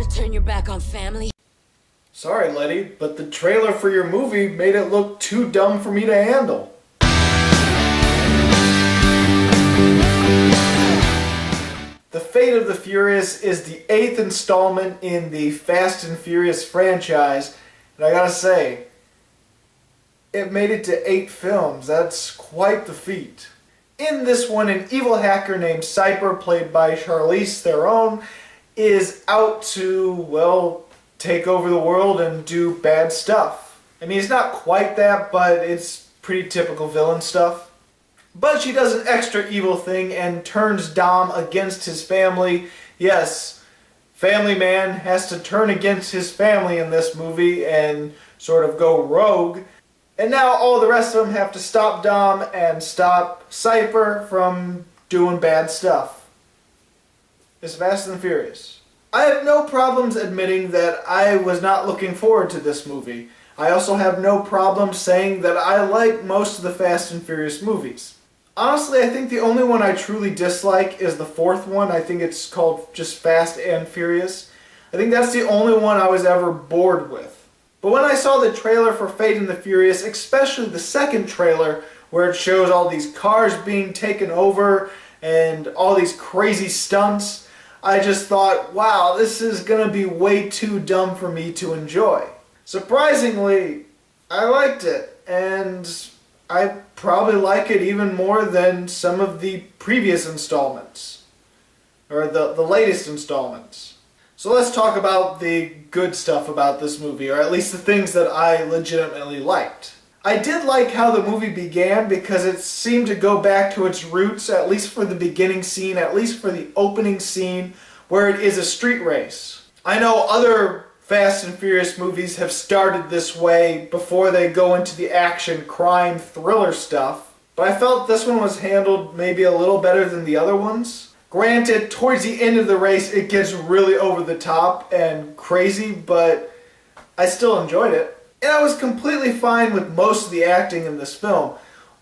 gonna turn your back on family? Sorry, Letty, but the trailer for your movie made it look too dumb for me to handle. The Fate of the Furious is the 8th installment in the Fast and Furious franchise, and I gotta say, it made it to 8 films. That's quite the feat. In this one, an evil hacker named Cypher, played by Charlize Theron, is out to, well, take over the world and do bad stuff. I mean, it's not quite that, but it's pretty typical villain stuff. But she does an extra evil thing and turns Dom against his family. Yes, family man has to turn against his family in this movie and sort of go rogue. And now all the rest of them have to stop Dom and stop Cypher from doing bad stuff. It's Fast and Furious. I have no problems admitting that I was not looking forward to this movie. I also have no problem saying that I like most of the Fast and Furious movies. Honestly, I think the only one I truly dislike is the 4th one. I think it's called just Fast and Furious. I think that's the only one I was ever bored with. But when I saw the trailer for Fate and the Furious, especially the second trailer, where it shows all these cars being taken over and all these crazy stunts, I just thought, wow, this is gonna be way too dumb for me to enjoy. Surprisingly, I liked it, and I probably like it even more than some of the previous installments, or the latest installments. So let's talk about the good stuff about this movie, or at least the things that I legitimately liked. I did like how the movie began because it seemed to go back to its roots, at least for the beginning scene, at least for the opening scene, where it is a street race. I know other Fast and Furious movies have started this way before they go into the action, crime, thriller stuff, but I felt this one was handled maybe a little better than the other ones. Granted, towards the end of the race it gets really over the top and crazy, but I still enjoyed it. And I was completely fine with most of the acting in this film.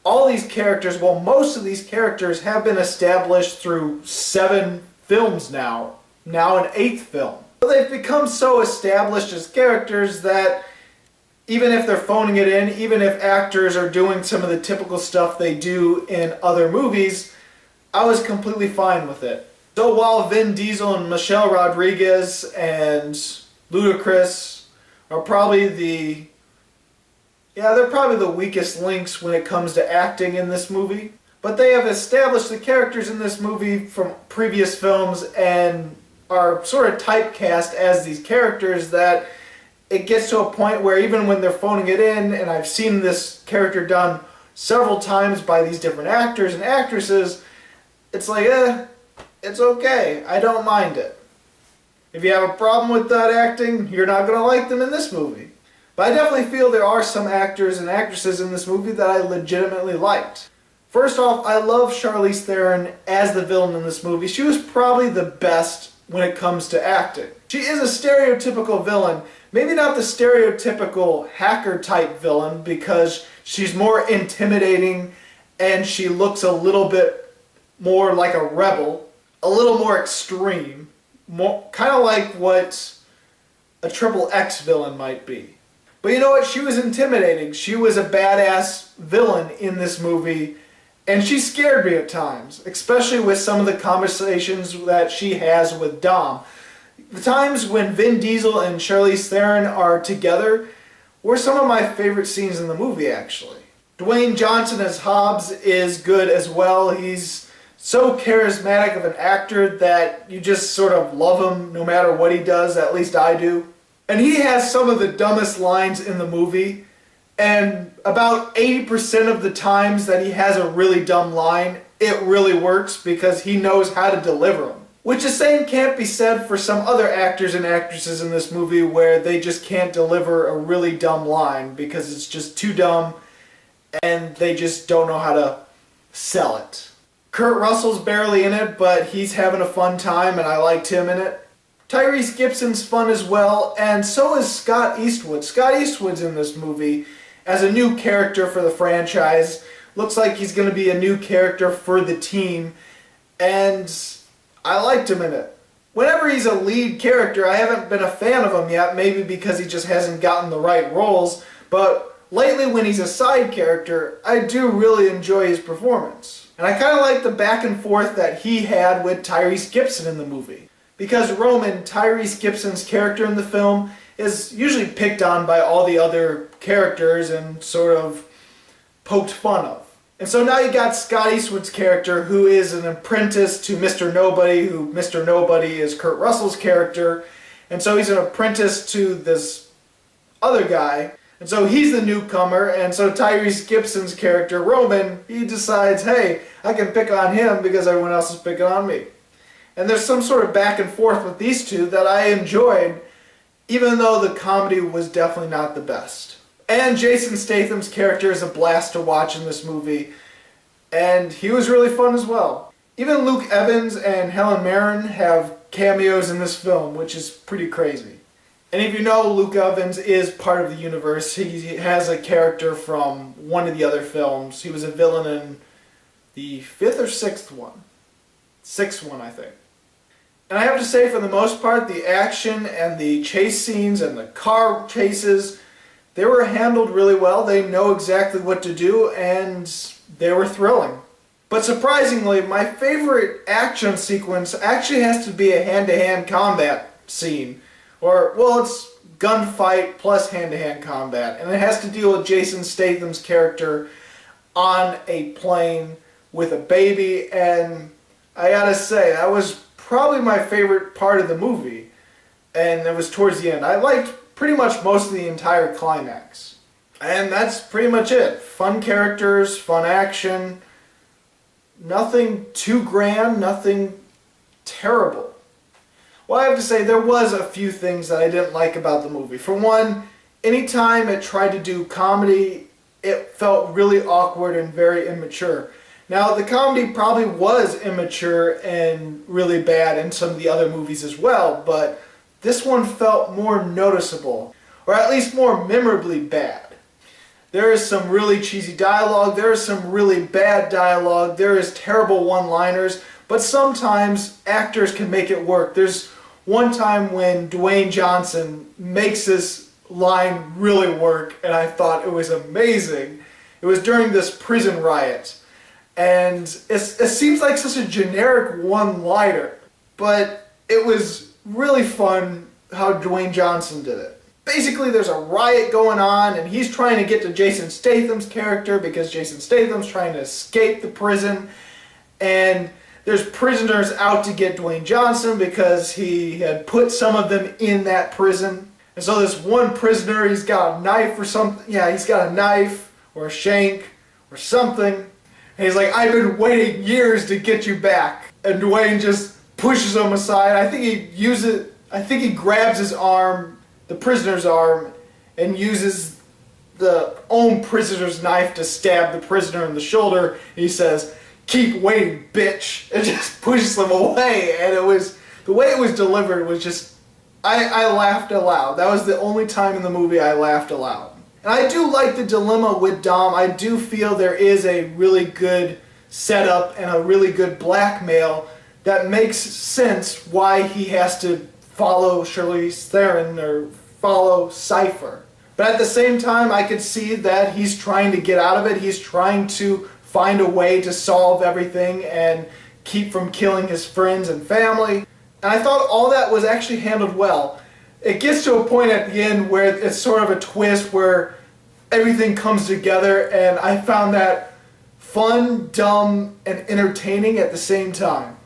All these characters, well, most of these characters have been established through 7 films now an 8th film. They've become so established as characters that even if they're phoning it in, even if actors are doing some of the typical stuff they do in other movies, I was completely fine with it. So while Vin Diesel and Michelle Rodriguez and Ludacris are probably they're probably the weakest links when it comes to acting in this movie, but they have established the characters in this movie from previous films and are sort of typecast as these characters that it gets to a point where even when they're phoning it in, and I've seen this character done several times by these different actors and actresses, it's like, it's okay. I don't mind it. If you have a problem with that acting, you're not going to like them in this movie. But I definitely feel there are some actors and actresses in this movie that I legitimately liked. First off, I love Charlize Theron as the villain in this movie. She was probably the best when it comes to acting. She is a stereotypical villain, maybe not the stereotypical hacker type villain because she's more intimidating and she looks a little bit more like a rebel, a little more extreme, more kind of like what a XXX villain might be. But you know what? She was intimidating. She was a badass villain in this movie. And she scared me at times, especially with some of the conversations that she has with Dom. The times when Vin Diesel and Charlize Theron are together were some of my favorite scenes in the movie, actually. Dwayne Johnson as Hobbs is good as well. He's so charismatic of an actor that you just sort of love him no matter what he does, at least I do. And he has some of the dumbest lines in the movie. And about 80% of the times that he has a really dumb line, it really works because he knows how to deliver them. Which the same can't be said for some other actors and actresses in this movie where they just can't deliver a really dumb line because it's just too dumb and they just don't know how to sell it. Kurt Russell's barely in it, but he's having a fun time and I liked him in it. Tyrese Gibson's fun as well, and so is Scott Eastwood. Scott Eastwood's in this movie as a new character for the franchise. Looks like he's going to be a new character for the team, and I liked him in it. Whenever he's a lead character, I haven't been a fan of him yet, maybe because he just hasn't gotten the right roles, but lately when he's a side character, I do really enjoy his performance. And I kind of like the back and forth that he had with Tyrese Gibson in the movie. Because Roman, Tyrese Gibson's character in the film, is usually picked on by all the other characters and sort of poked fun of. And so now you got Scott Eastwood's character, who is an apprentice to Mr. Nobody, who Mr. Nobody is Kurt Russell's character. And so he's an apprentice to this other guy. And so he's the newcomer, and so Tyrese Gibson's character, Roman, he decides, hey, I can pick on him because everyone else is picking on me. And there's some sort of back and forth with these two that I enjoyed, even though the comedy was definitely not the best. And Jason Statham's character is a blast to watch in this movie, and he was really fun as well. Even Luke Evans and Helen Mirren have cameos in this film, which is pretty crazy. And if you know, Luke Evans is part of the universe. He has a character from one of the other films. He was a villain in the fifth or sixth one. Sixth one, I think. And I have to say, for the most part, the action and the chase scenes and the car chases, they were handled really well. They know exactly what to do, and they were thrilling. But surprisingly, my favorite action sequence actually has to be a hand-to-hand combat scene. Or, well, it's gunfight plus hand-to-hand combat. And it has to deal with Jason Statham's character on a plane with a baby. And I gotta say, that was probably my favorite part of the movie. And it was towards the end. I liked pretty much most of the entire climax. And that's pretty much it. Fun characters, fun action. Nothing too grand, nothing terrible. Well, I have to say, there was a few things that I didn't like about the movie. For one, anytime it tried to do comedy, it felt really awkward and very immature. Now, the comedy probably was immature and really bad in some of the other movies as well, but this one felt more noticeable, or at least more memorably bad. There is some really cheesy dialogue, there is some really bad dialogue, there is terrible one-liners, but sometimes actors can make it work. There's one time when Dwayne Johnson makes this line really work, and I thought it was amazing. It was during this prison riot, and it seems like such a generic one-liner, but it was really fun how Dwayne Johnson did it. Basically, there's a riot going on, and he's trying to get to Jason Statham's character because Jason Statham's trying to escape the prison, and there's prisoners out to get Dwayne Johnson because he had put some of them in that prison. And so this one prisoner, he's got a knife or something. Yeah, he's got a knife or a shank or something. And he's like, I've been waiting years to get you back. And Dwayne just pushes him aside. I think he grabs his arm, the prisoner's arm, and uses the own prisoner's knife to stab the prisoner in the shoulder. He says, keep waiting, bitch, and just pushes them away. And it was, the way it was delivered was just, I laughed aloud. That was the only time in the movie I laughed aloud. And I do like the dilemma with Dom. I do feel there is a really good setup and a really good blackmail that makes sense why he has to follow Charlize Theron or follow Cypher. But at the same time, I could see that he's trying to get out of it. He's trying to find a way to solve everything and keep from killing his friends and family. And I thought all that was actually handled well. It gets to a point at the end where it's sort of a twist where everything comes together, and I found that fun, dumb, and entertaining at the same time.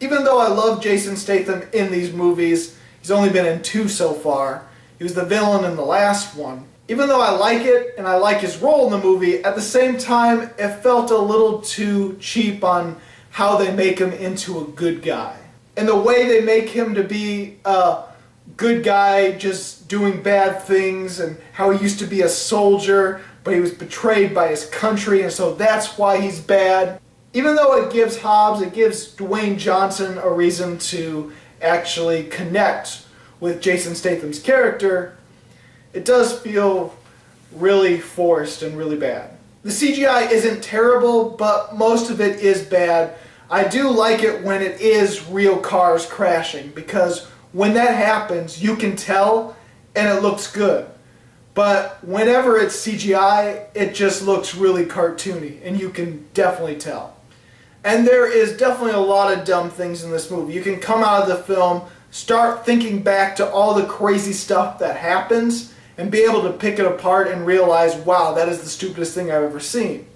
Even though I love Jason Statham in these movies, he's only been in 2 so far. He was the villain in the last one. Even though I like it, and I like his role in the movie, at the same time, it felt a little too cheap on how they make him into a good guy. And the way they make him to be a good guy just doing bad things, and how he used to be a soldier, but he was betrayed by his country, and so that's why he's bad. Even though it gives Dwayne Johnson a reason to actually connect with Jason Statham's character, it does feel really forced and really bad. The CGI isn't terrible, but most of it is bad. I do like it when it is real cars crashing, because when that happens, you can tell and it looks good. But whenever it's CGI, it just looks really cartoony, and you can definitely tell. And there is definitely a lot of dumb things in this movie. You can come out of the film, start thinking back to all the crazy stuff that happens, and be able to pick it apart and realize, wow, that is the stupidest thing I've ever seen.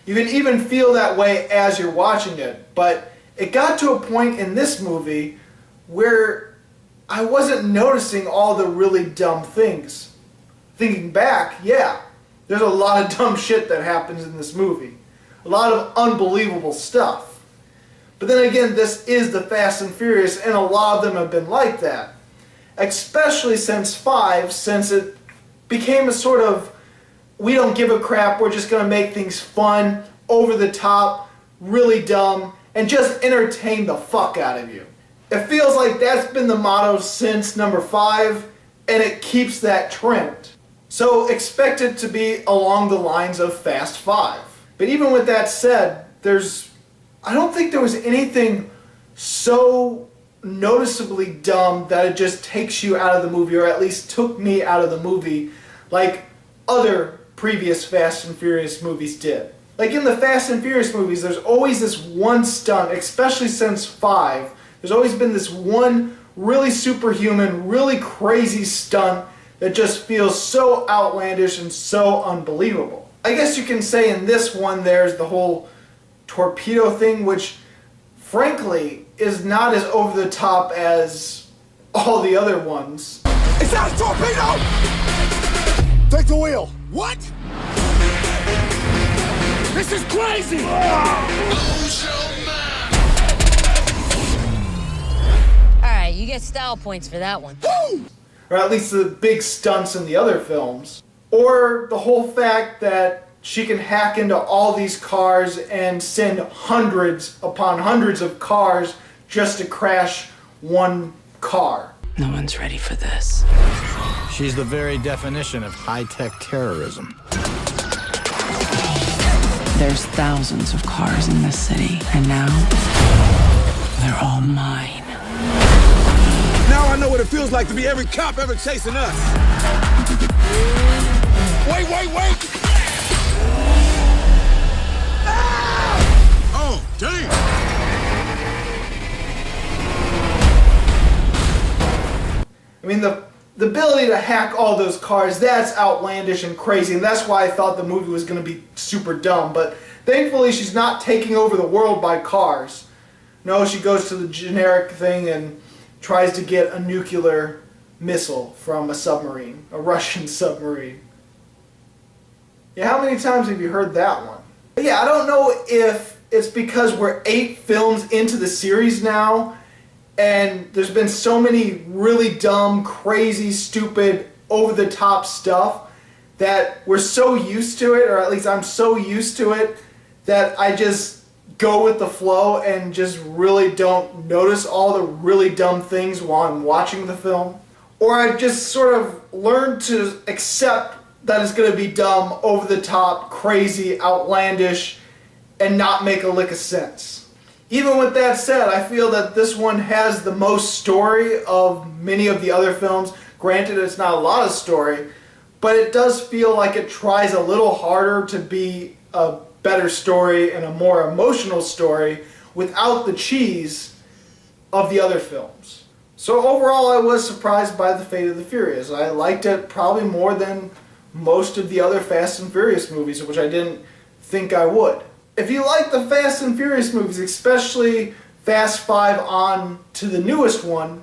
You can even feel that way as you're watching it, but it got to a point in this movie where I wasn't noticing all the really dumb things. Thinking back, yeah, there's a lot of dumb shit that happens in this movie. A lot of unbelievable stuff. But then again, this is the Fast and Furious, and a lot of them have been like that. Especially since 5, since it became a sort of, we don't give a crap, we're just going to make things fun, over the top, really dumb, and just entertain the fuck out of you. It feels like that's been the motto since number 5, and it keeps that trend. So expect it to be along the lines of Fast 5. But even with that said, I don't think there was anything so noticeably dumb that it just takes you out of the movie, or at least took me out of the movie, like other previous Fast and Furious movies did. Like in the Fast and Furious movies, there's always this one stunt, especially since 5, there's always been this one really superhuman, really crazy stunt that just feels so outlandish and so unbelievable. I guess you can say in this one there's the whole torpedo thing, which frankly is not as over the top as all the other ones. It's not a torpedo! Take the wheel. What? This is crazy! Alright, you get style points for that one. Woo! Or at least the big stunts in the other films. Or the whole fact that she can hack into all these cars and send hundreds upon hundreds of cars just to crash one car. No one's ready for this. She's the very definition of high-tech terrorism. There's thousands of cars in this city, and now they're all mine. Now I know what it feels like to be every cop ever chasing us. Wait! Ah! Oh, damn! I mean, the ability to hack all those cars, that's outlandish and crazy, and that's why I thought the movie was going to be super dumb. But thankfully, she's not taking over the world by cars. No, she goes to the generic thing and tries to get a nuclear missile from a submarine, a Russian submarine. Yeah, how many times have you heard that one? But yeah, I don't know if it's because we're 8 films into the series now, and there's been so many really dumb, crazy, stupid, over-the-top stuff that we're so used to it, or at least I'm so used to it, that I just go with the flow and just really don't notice all the really dumb things while I'm watching the film. Or I've just sort of learned to accept that it's going to be dumb, over-the-top, crazy, outlandish, and not make a lick of sense. Even with that said, I feel that this one has the most story of many of the other films. Granted, it's not a lot of story, but it does feel like it tries a little harder to be a better story and a more emotional story without the cheese of the other films. So overall, I was surprised by The Fate of the Furious. I liked it probably more than most of the other Fast and Furious movies, which I didn't think I would. If you like the Fast and Furious movies, especially Fast 5 on to the newest one,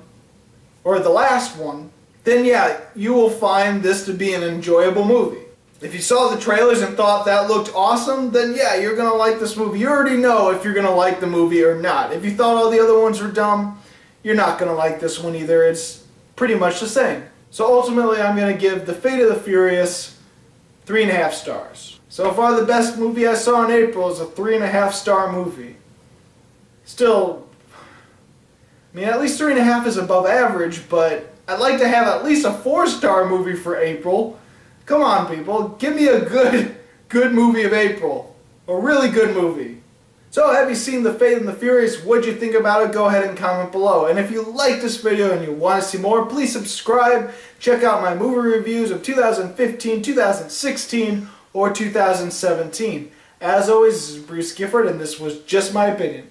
or the last one, then yeah, you will find this to be an enjoyable movie. If you saw the trailers and thought that looked awesome, then yeah, you're going to like this movie. You already know if you're going to like the movie or not. If you thought all the other ones were dumb, you're not going to like this one either. It's pretty much the same. So ultimately, I'm going to give The Fate of the Furious 3.5 stars. So far, the best movie I saw in April is a 3.5 star movie. Still, I mean, at least 3.5 is above average, but I'd like to have at least a 4-star movie for April. Come on, people. Give me a good movie of April. A really good movie. So have you seen The Fate and the Furious? What'd you think about it? Go ahead and comment below. And if you like this video and you want to see more, please subscribe. Check out my movie reviews of 2015, 2016, or 2017. As always, this is Bruce Gifford, and this was Just My Opinion.